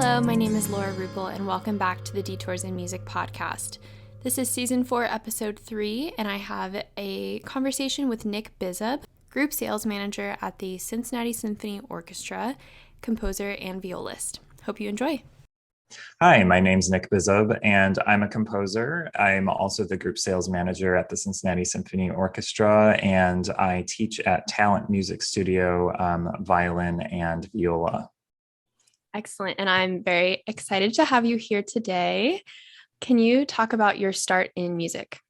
Hello, my name is Laura Rupel, and welcome back to the Detours in Music podcast. This is season 4, episode 3, and I have a conversation with Nic Bizub, group sales manager at the Cincinnati Symphony Orchestra, composer and violist. Hope you enjoy. Hi, my name's Nic Bizub, and I'm a composer. I'm also the group sales manager at the Cincinnati Symphony Orchestra, and I teach at Talent Music Studio, violin and viola. Excellent, and I'm very excited to have you here today. Can you talk about your start in music?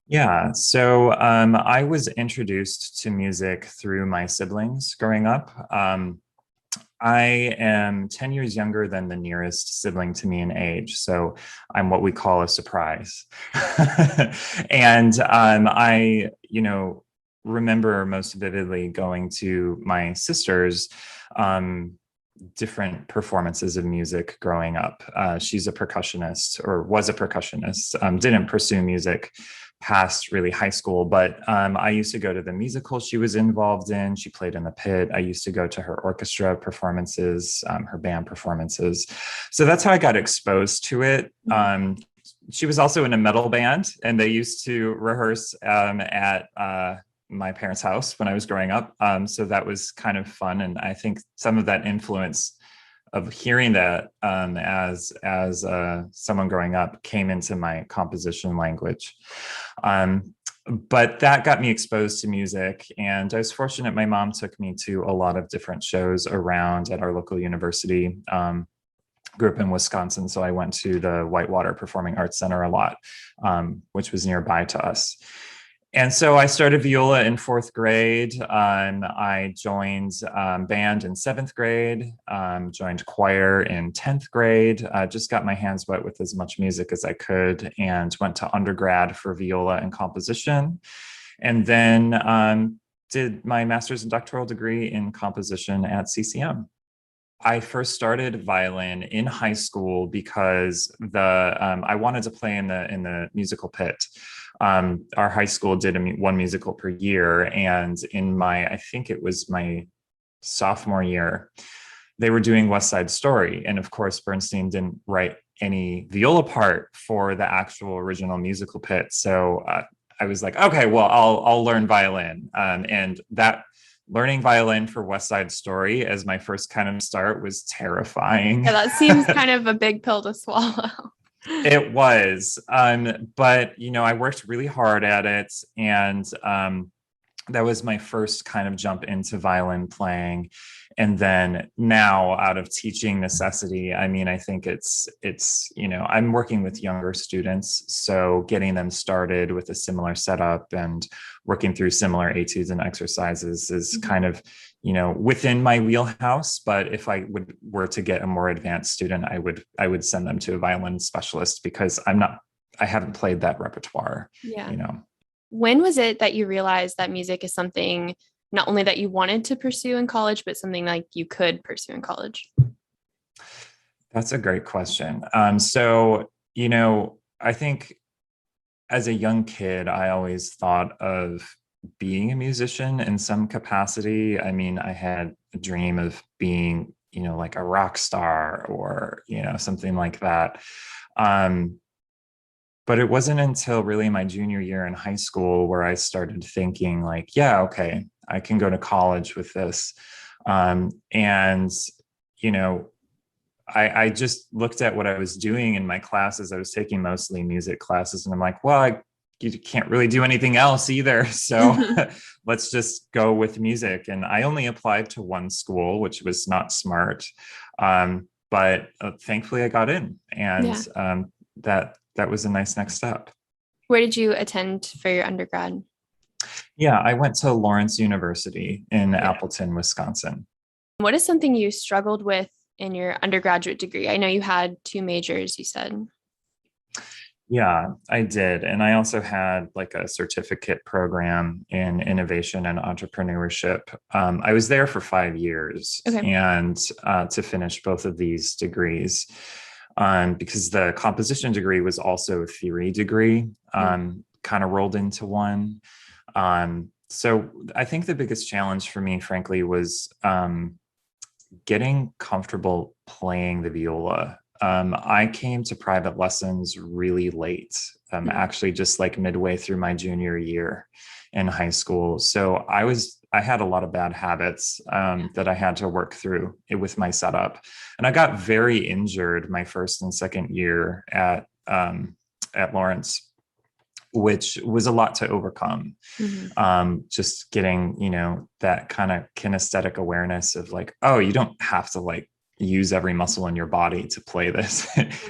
Yeah, so I was introduced to music through my siblings growing up. I am 10 years younger than the nearest sibling to me in age, so I'm what we call a surprise. And I, remember most vividly going to my sister's different performances of music growing up. She's a percussionist, or was a percussionist, didn't pursue music past really high school, but I used to go to the musical she was involved in. She played in the pit. I used to go to her orchestra performances, her band performances. So that's how I got exposed to it. She was also in a metal band, and they used to rehearse at my parents' house when I was growing up. So that was kind of fun. And I think some of that influence of hearing that as someone growing up came into my composition language. But that got me exposed to music. And I was fortunate my mom took me to a lot of different shows around at our local university. Grew up in Wisconsin, so I went to the Whitewater Performing Arts Center a lot, which was nearby to us. And so I started viola in 4th grade. I joined band in 7th grade, joined choir in 10th grade, just got my hands wet with as much music as I could, and went to undergrad for viola and composition. And then did my master's and doctoral degree in composition at CCM. I first started violin in high school because I wanted to play in the musical pit. Our high school did one musical per year, and I think it was my sophomore year, they were doing West Side Story, and of course Bernstein didn't write any viola part for the actual original musical pit. So I was like, okay, well, I'll learn violin, and that. Learning violin for West Side Story as my first kind of start was terrifying. Yeah, that seems kind of a big pill to swallow. It was, but I worked really hard at it, and that was my first kind of jump into violin playing. And then now, out of teaching necessity, I think it's I'm working with younger students, so getting them started with a similar setup and working through similar etudes and exercises is kind of within my wheelhouse. But if I were to get a more advanced student, I would send them to a violin specialist, because I haven't played that repertoire. Yeah. When was it that you realized that music is something not only that you wanted to pursue in college, but something like you could pursue in college? That's a great question. I think as a young kid, I always thought of being a musician in some capacity. I had a dream of being, like a rock star or, something like that. But it wasn't until really my junior year in high school where I started thinking like, yeah, okay, I can go to college with this. I just looked at what I was doing in my classes. I was taking mostly music classes, and I'm like, well, you can't really do anything else either. So let's just go with music. And I only applied to one school, which was not smart. But thankfully I got in, and that was a nice next step. Where did you attend for your undergrad? Yeah, I went to Lawrence University in Appleton, Wisconsin. What is something you struggled with in your undergraduate degree? I know you had 2 majors, you said. Yeah, I did. And I also had like a certificate program in innovation and entrepreneurship. I was there for 5 years and to finish both of these degrees, because the composition degree was also a theory degree, kind of rolled into one. So I think the biggest challenge for me, frankly, was getting comfortable playing the viola. I came to private lessons really late, actually just like midway through my junior year in high school. So I had a lot of bad habits that I had to work through with my setup. And I got very injured my first and second year at Lawrence, which was a lot to overcome. Just getting, that kind of kinesthetic awareness of like, oh, you don't have to like use every muscle in your body to play this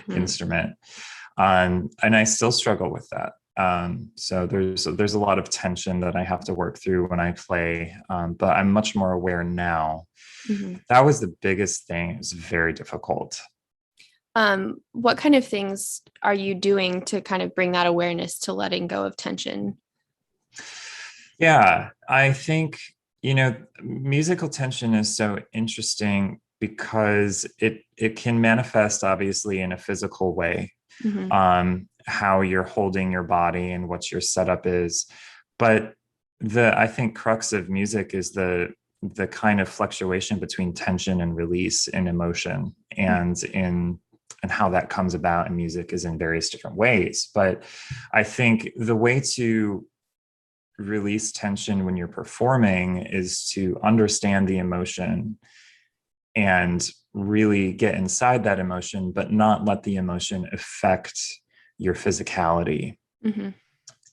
instrument. And I still struggle with that. So there's a lot of tension that I have to work through when I play, but I'm much more aware now. That was the biggest thing. It was very difficult. What kind of things are you doing to kind of bring that awareness to letting go of tension? Yeah, I think, musical tension is so interesting because it can manifest obviously in a physical way, how you're holding your body and what your setup is. But I think crux of music is the kind of fluctuation between tension and release in emotion, and how that comes about in music is in various different ways. But I think the way to release tension when you're performing is to understand the emotion and really get inside that emotion, but not let the emotion affect your physicality.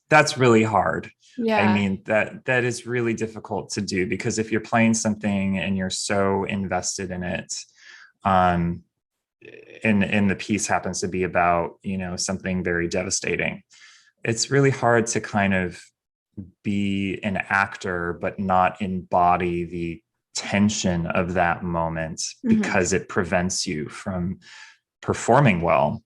That's really hard. Yeah. I mean, that is really difficult to do, because if you're playing something and you're so invested in it, and the piece happens to be about, something very devastating, it's really hard to kind of be an actor but not embody the tension of that moment, because it prevents you from performing well.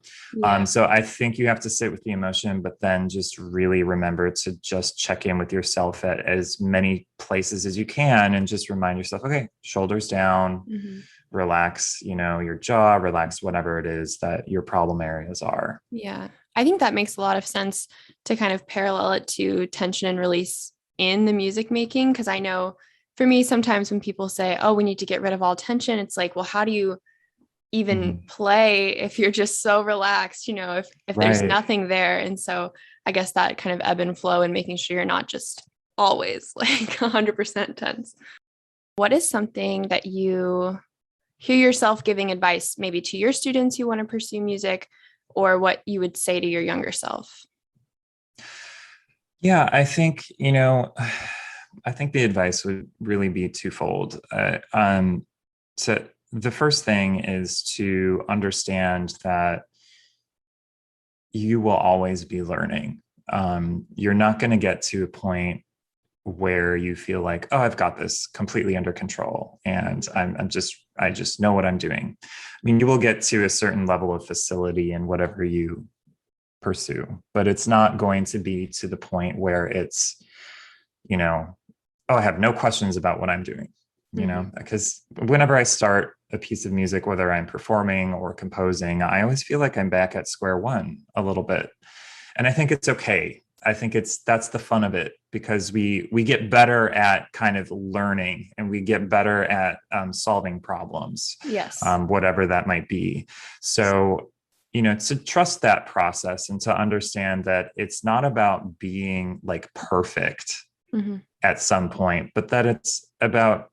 So I think you have to sit with the emotion, but then just really remember to just check in with yourself at as many places as you can, and just remind yourself, okay, shoulders down, relax, your jaw, relax whatever it is that your problem areas are. Yeah. I think that makes a lot of sense to kind of parallel it to tension and release in the music making. Because I know for me, sometimes when people say, oh, we need to get rid of all tension, it's like, well, how do you even play if you're just so relaxed, if there's nothing there? And so I guess that kind of ebb and flow and making sure you're not just always like 100% tense. What is something that you hear yourself giving advice maybe to your students who want to pursue music, or what you would say to your younger self? Yeah, I think, I think the advice would really be twofold. So the first thing is to understand that you will always be learning. You're not going to get to a point where you feel like, oh, I've got this completely under control and I just know what I'm doing. I mean, you will get to a certain level of facility in whatever you pursue, but it's not going to be to the point where it's, oh, I have no questions about what I'm doing, because whenever I start a piece of music, whether I'm performing or composing, I always feel like I'm back at square one a little bit. And I think it's okay. I think that's the fun of it, because we get better at kind of learning, and we get better at solving problems, whatever that might be. So, to trust that process and to understand that it's not about being like perfect at some point, but that it's about,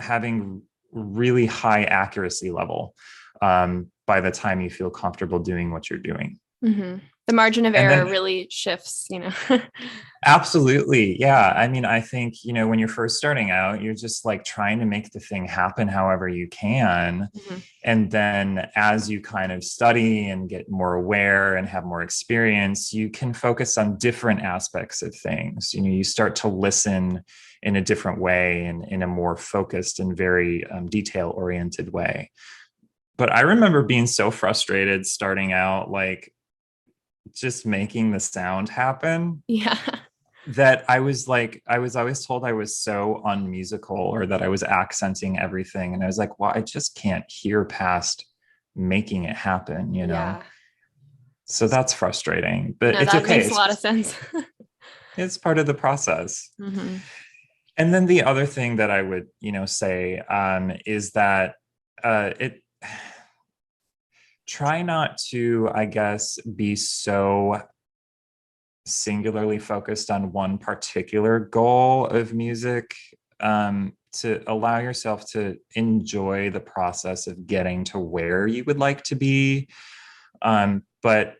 having really high accuracy level by the time you feel comfortable doing what you're doing. The margin of error really shifts, Absolutely. Yeah. I mean, I think, when you're first starting out, you're just like trying to make the thing happen however you can. And then as you kind of study and get more aware and have more experience, you can focus on different aspects of things. You start to listen in a different way and in a more focused and very detail-oriented way. But I remember being so frustrated starting out, like, just making the sound happen. That I was always told I was so unmusical, or that I was accenting everything. And I was like, well, I just can't hear past making it happen, So that's frustrating, but it's that okay. Makes a lot of sense. It's part of the process. And then the other thing that I would, say is that it try not to, I guess, be so singularly focused on one particular goal of music, to allow yourself to enjoy the process of getting to where you would like to be, but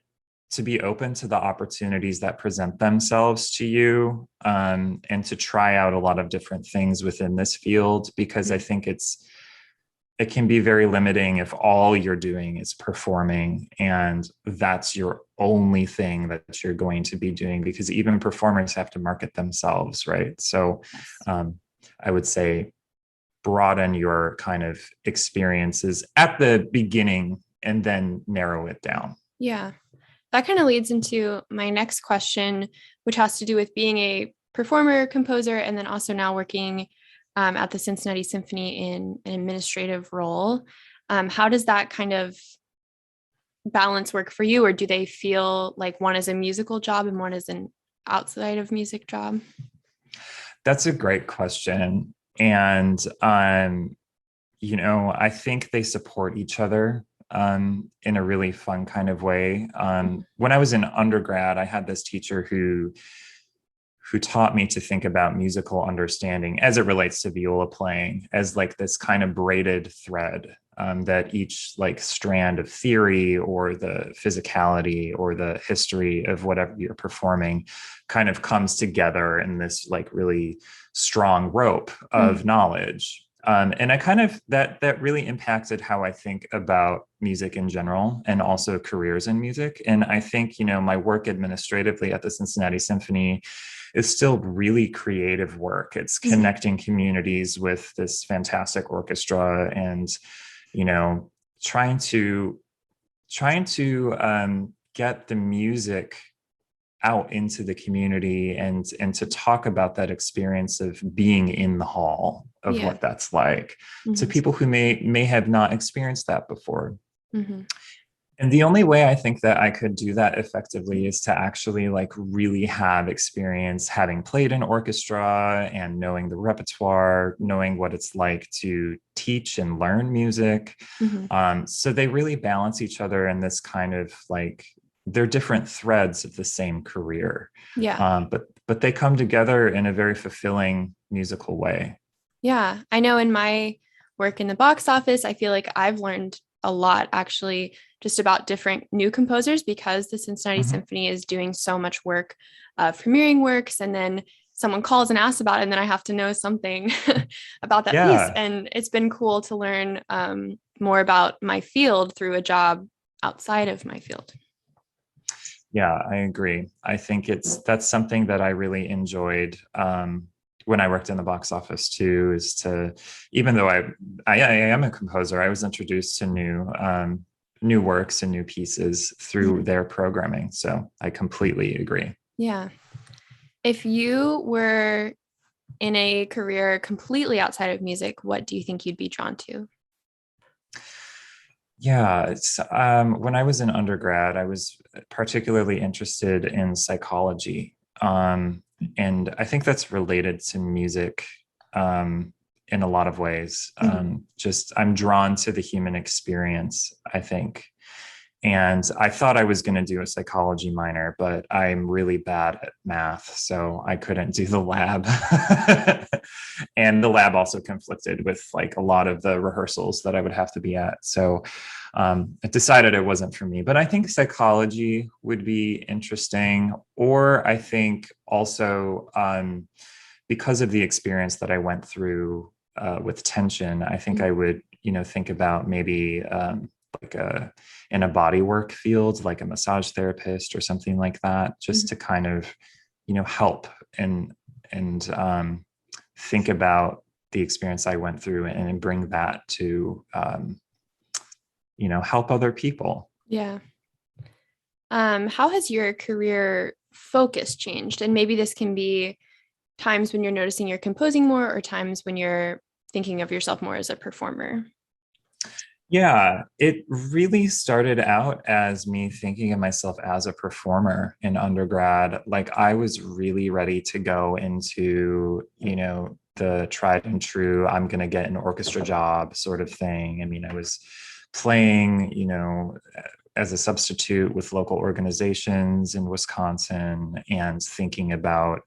to be open to the opportunities that present themselves to you, and to try out a lot of different things within this field, because I think it can be very limiting if all you're doing is performing and that's your only thing that you're going to be doing, because even performers have to market themselves, right? So I would say broaden your kind of experiences at the beginning and then narrow it down. Yeah. That kind of leads into my next question, which has to do with being a performer, composer, and then also now working at the Cincinnati Symphony in an administrative role. How does that kind of balance work for you? Or do they feel like one is a musical job and one is an outside of music job? That's a great question. And, I think they support each other in a really fun kind of way. When I was in undergrad, I had this teacher who taught me to think about musical understanding as it relates to viola playing as like this kind of braided thread, that each like strand of theory or the physicality or the history of whatever you're performing kind of comes together in this like really strong rope of knowledge. And I kind of that really impacted how I think about music in general and also careers in music. And I think, my work administratively at the Cincinnati Symphony is still really creative work. It's connecting communities with this fantastic orchestra and, trying to get the music out into the community and to talk about that experience of being in the hall of what that's like to people who may have not experienced that before. And the only way I think that I could do that effectively is to actually like really have experience having played in orchestra and knowing the repertoire, knowing what it's like to teach and learn music. So they really balance each other in this kind of like, they're different threads of the same career. But they come together in a very fulfilling musical way. Yeah. I know in my work in the box office, I feel like I've learned a lot actually just about different new composers because the Cincinnati Symphony is doing so much work, premiering works, and then someone calls and asks about it, and then I have to know something about that piece. And it's been cool to learn more about my field through a job outside of my field. Yeah, I agree. I think that's something that I really enjoyed when I worked in the box office too, is to, even though I am a composer, I was introduced to new works and new pieces through their programming. So I completely agree. Yeah. If you were in a career completely outside of music, what do you think you'd be drawn to? Yeah, when I was in undergrad, I was particularly interested in psychology. And I think that's related to music in a lot of ways. Just I'm drawn to the human experience, I think. And I thought I was going to do a psychology minor, but I'm really bad at math, so I couldn't do the lab. And the lab also conflicted with like a lot of the rehearsals that I would have to be at. So I decided it wasn't for me, but I think psychology would be interesting. Or I think also because of the experience that I went through with tension, I think I would, think about maybe like in a body work field, like a massage therapist or something like that, just to kind of, help and think about the experience I went through and bring that to, help other people. Yeah. How has your career focus changed? And maybe this can be times when you're noticing you're composing more or times when you're thinking of yourself more as a performer. Yeah, it really started out as me thinking of myself as a performer in undergrad. Like I was really ready to go into, the tried and true, I'm going to get an orchestra job sort of thing. I mean, I was playing, as a substitute with local organizations in Wisconsin and thinking about,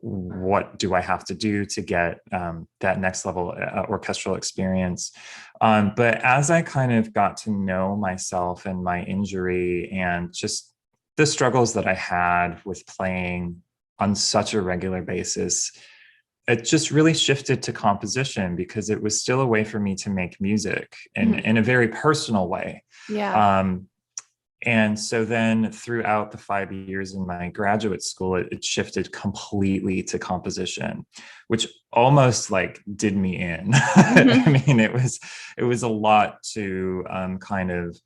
what do I have to do to get that next level orchestral experience. But as I kind of got to know myself and my injury and just the struggles that I had with playing on such a regular basis, it just really shifted to composition because it was still a way for me to make music in a very personal way. Yeah. And so then throughout the 5 years in my graduate school, it shifted completely to composition, which almost like did me in. I mean, it was a lot to kind of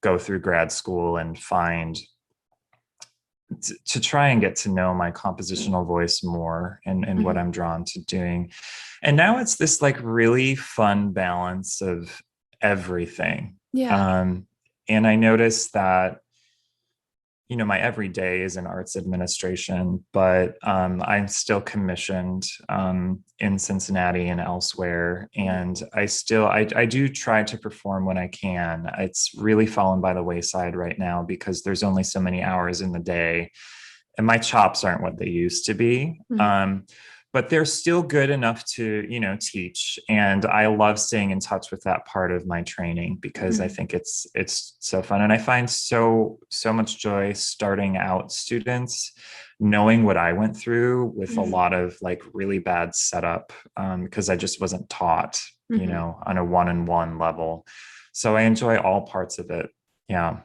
go through grad school and find to try and get to know my compositional voice more and what I'm drawn to doing. And now it's this like really fun balance of everything. Yeah. And I noticed that, my everyday is in arts administration, but I'm still commissioned in Cincinnati and elsewhere. And I do try to perform when I can. It's really fallen by the wayside right now because there's only so many hours in the day and my chops aren't what they used to be. But they're still good enough to, teach. And I love staying in touch with that part of my training because I think it's so fun. And I find so much joy starting out students, knowing what I went through with a lot of like really bad setup because I just wasn't taught, on a one-on-one level. So I enjoy all parts of it. Yeah.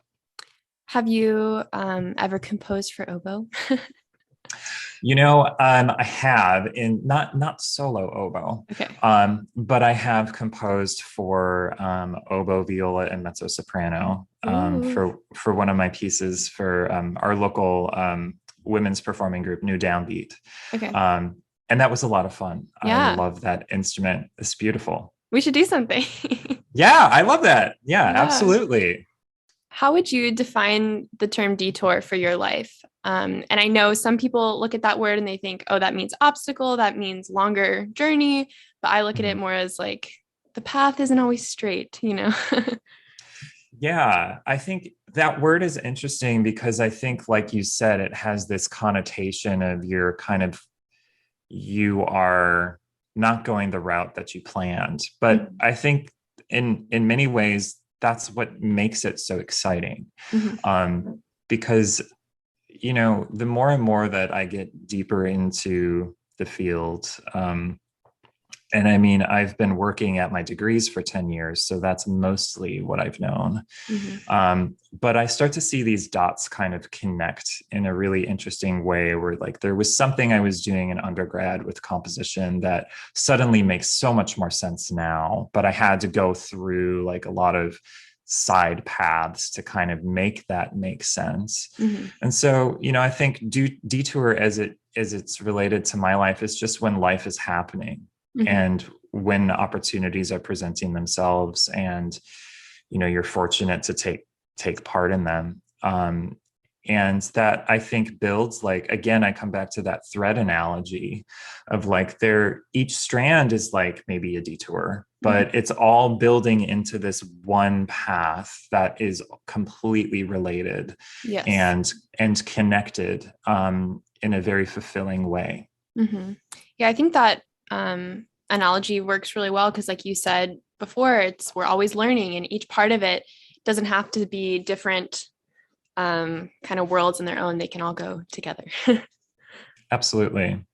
Have you ever composed for oboe? I have in not solo oboe, but I have composed for oboe, viola, and mezzo soprano for one of my pieces for our local women's performing group, New Downbeat. And that was a lot of fun. Yeah. I love that instrument. It's beautiful. We should do something. Yeah, I love that. Yeah, absolutely. How would you define the term detour for your life? And I know some people look at that word and they think, oh, that means obstacle, that means longer journey. But I look at it more as like the path isn't always straight, Yeah, I think that word is interesting because I think, like you said, it has this connotation of you are not going the route that you planned. But I think in many ways, that's what makes it so exciting. Because, the more and more that I get deeper into the field, and I mean, I've been working at my degrees for 10 years, so that's mostly what I've known. But I start to see these dots kind of connect in a really interesting way where like there was something I was doing in undergrad with composition that suddenly makes so much more sense now, but I had to go through like a lot of side paths to kind of make that make sense. And so, I think detour as it's related to my life is just when life is happening. And when opportunities are presenting themselves and, you're fortunate to take part in them. And that I think builds like, again, I come back to that thread analogy of like each strand is like maybe a detour, but it's all building into this one path that is completely related and connected in a very fulfilling way. Yeah, I think that analogy works really well because like you said before, we're always learning and each part of it doesn't have to be different kind of worlds in their own. They can all go together. Absolutely.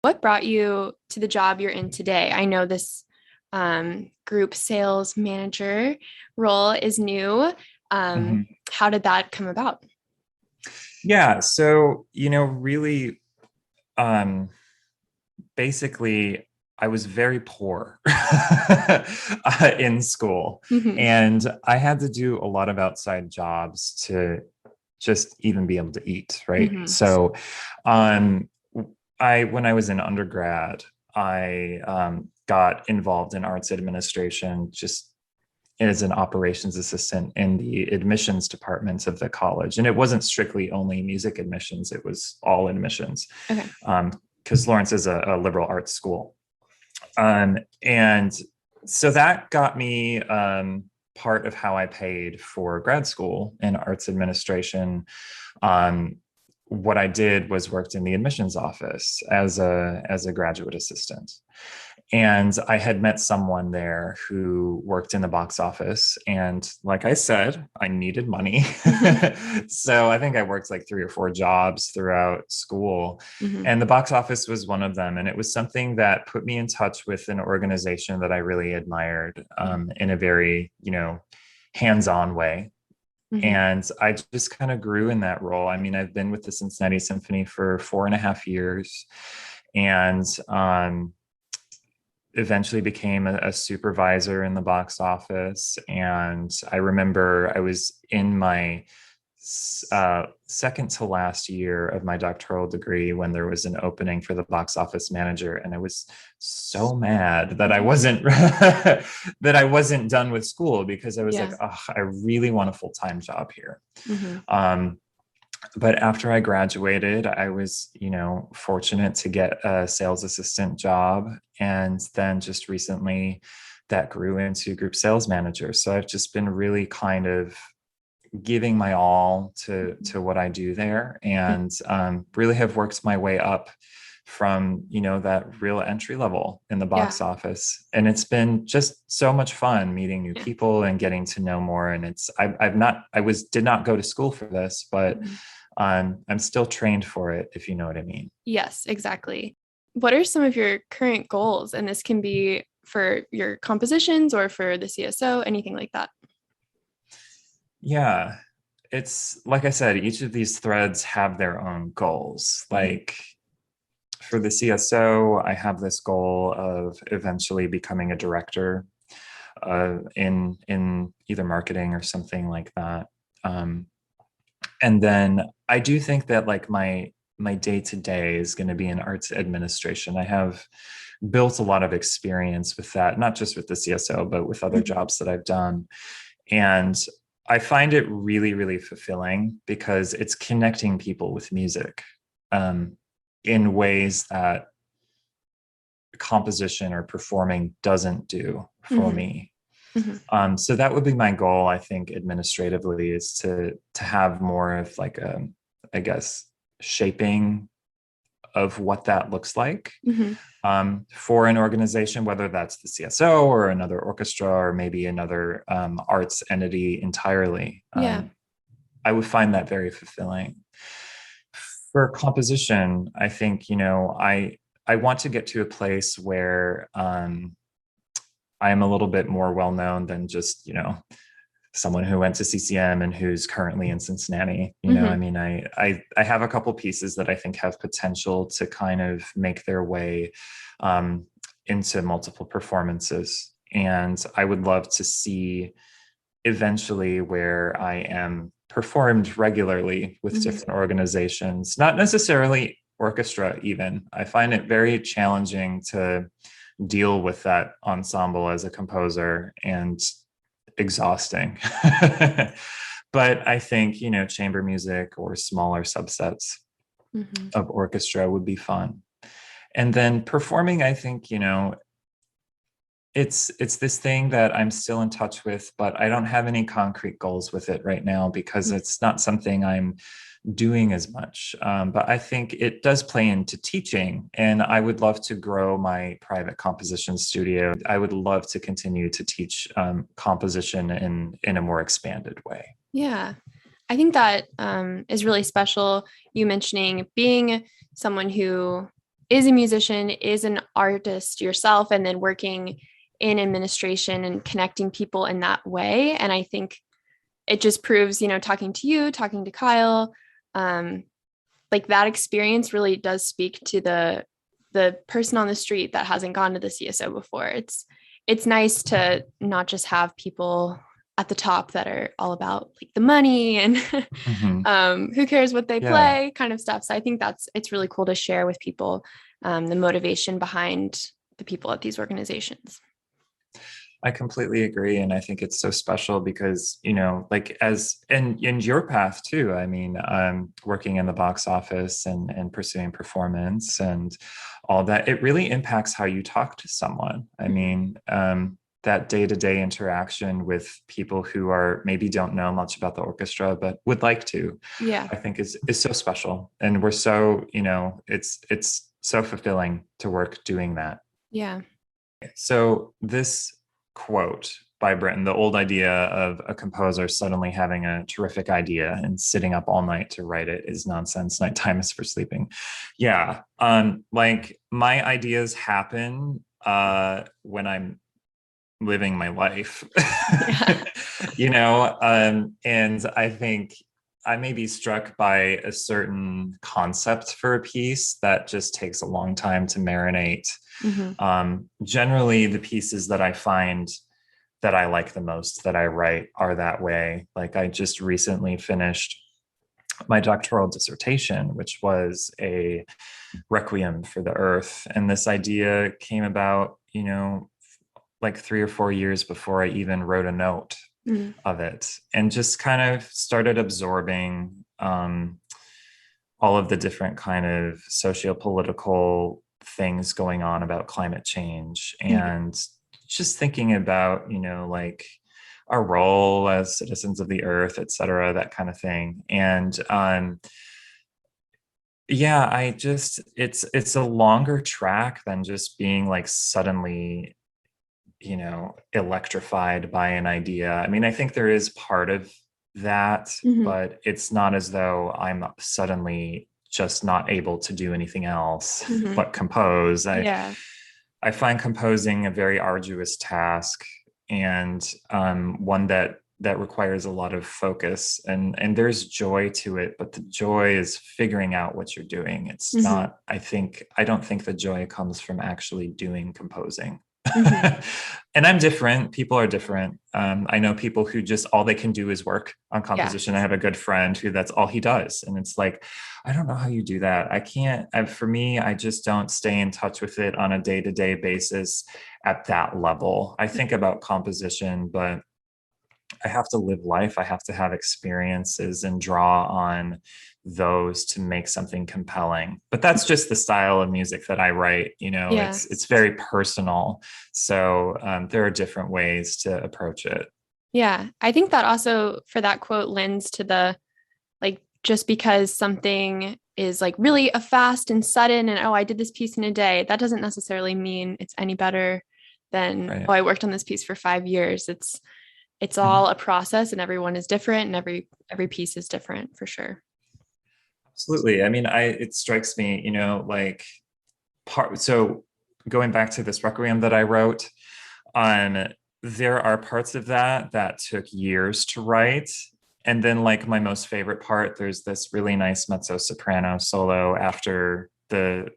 What brought you to the job you're in today? I know this group sales manager role is new. How did that come about? Yeah. So, really, basically, I was very poor in school and I had to do a lot of outside jobs to just even be able to eat. Right. So, when I was in undergrad, I got involved in arts administration just as an operations assistant in the admissions departments of the college. And it wasn't strictly only music admissions, it was all admissions. because Lawrence is a liberal arts school. And so that got me part of how I paid for grad school in arts administration. What I did was worked in the admissions office as a graduate assistant. And I had met someone there who worked in the box office. And like I said, I needed money. So I think I worked like 3 or 4 jobs throughout school. And the box office was one of them. And it was something that put me in touch with an organization that I really admired in a very, hands-on way. And I just kind of grew in that role. I mean, I've been with the Cincinnati Symphony for 4.5 years, and eventually became a supervisor in the box office. And I remember I was in my second to last year of my doctoral degree when there was an opening for the box office manager, and I was so mad that I wasn't that I wasn't done with school, because I was like, oh, I really want a full-time job here. But after I graduated, I was, fortunate to get a sales assistant job. And then just recently that grew into group sales manager. So I've just been really kind of giving my all to what I do there, and really have worked my way up from, that real entry level in the box office. And it's been just so much fun meeting new people and getting to know more. And did not go to school for this, but I'm still trained for it, if you know what I mean. Yes, exactly. What are some of your current goals? And this can be for your compositions or for the CSO, anything like that. Yeah, it's like I said, each of these threads have their own goals. Like for the CSO, I have this goal of eventually becoming a director in either marketing or something like that. And then I do think that like my day-to-day is going to be in arts administration. I have built a lot of experience with that, not just with the CSO, but with other jobs that I've done. And I find it really, really fulfilling because it's connecting people with music in ways that composition or performing doesn't do for me. So that would be my goal, I think, administratively, is to have more of like I guess, shaping of what that looks like for an organization, whether that's the CSO or another orchestra or maybe another arts entity entirely. I would find that very fulfilling. For composition, I think, I want to get to a place where I am a little bit more well-known than just, someone who went to CCM and who's currently in Cincinnati. I mean, I have a couple pieces that I think have potential to kind of make their way into multiple performances. And I would love to see eventually where I am performed regularly with different organizations, not necessarily orchestra even. I find it very challenging to deal with that ensemble as a composer, and exhausting. But I think, chamber music or smaller subsets of orchestra would be fun. And then performing, I think, it's this thing that I'm still in touch with, but I don't have any concrete goals with it right now because it's not something I'm doing as much. But I think it does play into teaching, and I would love to grow my private composition studio. I would love to continue to teach composition in a more expanded way. Yeah, I think that is really special. You mentioning being someone who is a musician, is an artist yourself, and then working in administration and connecting people in that way. And I think it just proves, talking to you, talking to Kyle, like that experience really does speak to the person on the street that hasn't gone to the CSO before. It's nice to not just have people at the top that are all about like the money and who cares what they play kind of stuff. So I think it's really cool to share with people the motivation behind the people at these organizations. I completely agree. And I think it's so special because, you know, like as in your path too, I mean, working in the box office and pursuing performance and all that, it really impacts how you talk to someone. I mean, that day-to-day interaction with people who are maybe don't know much about the orchestra, but would like to, Yeah. I think is so special. And we're so, you know, it's so fulfilling to work doing that. Yeah. So this quote by Britton, the old idea of a composer suddenly having a terrific idea and sitting up all night to write it is nonsense. Nighttime is for sleeping. Yeah. Like my ideas happen when I'm living my life. Yeah. You know, and I think I may be struck by a certain concept for a piece that just takes a long time to marinate. Generally, the pieces that I find that I like the most that I write are that way. Like I just recently finished my doctoral dissertation, which was a requiem for the earth. And this idea came about, you know, like 3 or 4 years before I even wrote a note of it, and just kind of started absorbing all of the different kind of socio-political things going on about climate change, and just thinking about, you know, like our role as citizens of the earth, et cetera, that kind of thing. And yeah, I just it's a longer track than just being like suddenly, you know, electrified by an idea. I mean, I think there is part of that, but it's not as though I'm suddenly just not able to do anything else but compose. Yeah. I find composing a very arduous task, and one that requires a lot of focus, and there's joy to it, but the joy is figuring out what you're doing. It's not, I don't think the joy comes from actually doing composing. And I'm different. People are different. I know people who just all they can do is work on composition. I have a good friend who that's all he does. And it's like, I don't know how you do that. I can't, for me, I just don't stay in touch with it on a day-to-day basis at that level. I think about composition, but I have to live life. I have to have experiences and draw on those to make something compelling. But that's just the style of music that I write. You know, it's very personal. So there are different ways to approach it. Yeah. I think that also for that quote lends to the, like, just because something is like really a fast and sudden and, oh, I did this piece in a day, that doesn't necessarily mean it's any better than, oh, I worked on this piece for 5 years. It's all a process, and everyone is different, and every piece is different for sure. Absolutely. I mean, it strikes me, you know, like so going back to this requiem that I wrote on, there are parts of that took years to write. And then like my most favorite part, there's this really nice mezzo soprano solo after the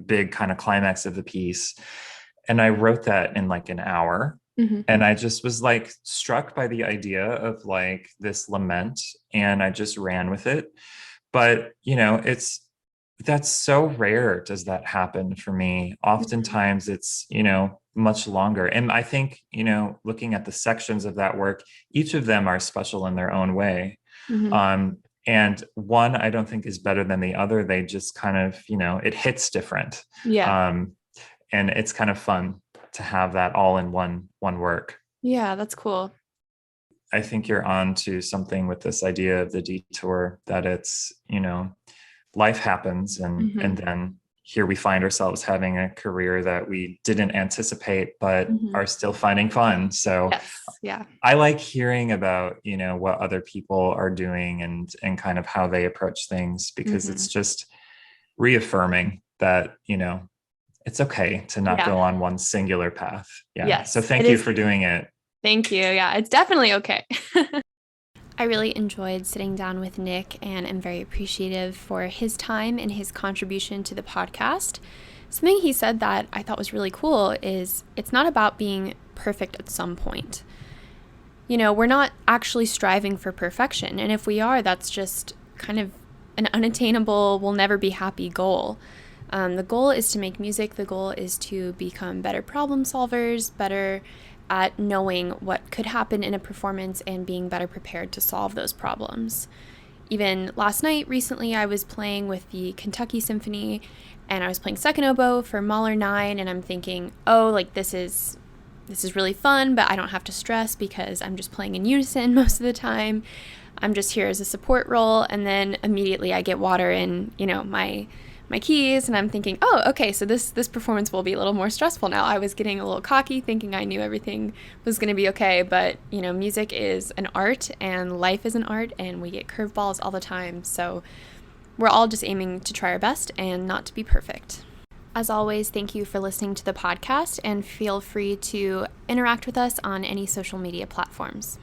big kind of climax of the piece. And I wrote that in like an hour. And I just was like struck by the idea of like this lament, and I just ran with it. But, you know, that's so rare. Does that happen for me? Oftentimes it's, you know, much longer. And I think, you know, looking at the sections of that work, each of them are special in their own way. And one I don't think is better than the other. They just kind of, you know, it hits different. And it's kind of fun to have that all in one work. Yeah, that's cool. I think you're on to something with this idea of the detour, that it's, you know, life happens, and then here we find ourselves having a career that we didn't anticipate, but are still finding fun. So I like hearing about, you know, what other people are doing and kind of how they approach things, because it's just reaffirming that, you know, it's okay to not go on one singular path. So thank you for doing it. Thank you. Yeah, it's definitely okay. I really enjoyed sitting down with Nic, and am very appreciative for his time and his contribution to the podcast. Something he said that I thought was really cool is it's not about being perfect at some point. You know, we're not actually striving for perfection. And if we are, that's just kind of an unattainable, we'll never be happy goal. The goal is to make music. The goal is to become better problem solvers, better at knowing what could happen in a performance and being better prepared to solve those problems. Even last night, recently, I was playing with the Kentucky Symphony, and I was playing second oboe for Mahler 9, and I'm thinking, oh, like this is really fun, but I don't have to stress because I'm just playing in unison most of the time. I'm just here as a support role, and then immediately I get water in, my keys, and I'm thinking, oh, okay, so this performance will be a little more stressful now. I was getting a little cocky, thinking I knew everything was going to be okay, but, music is an art, and life is an art, and we get curveballs all the time, so we're all just aiming to try our best and not to be perfect. As always, thank you for listening to the podcast, and feel free to interact with us on any social media platforms.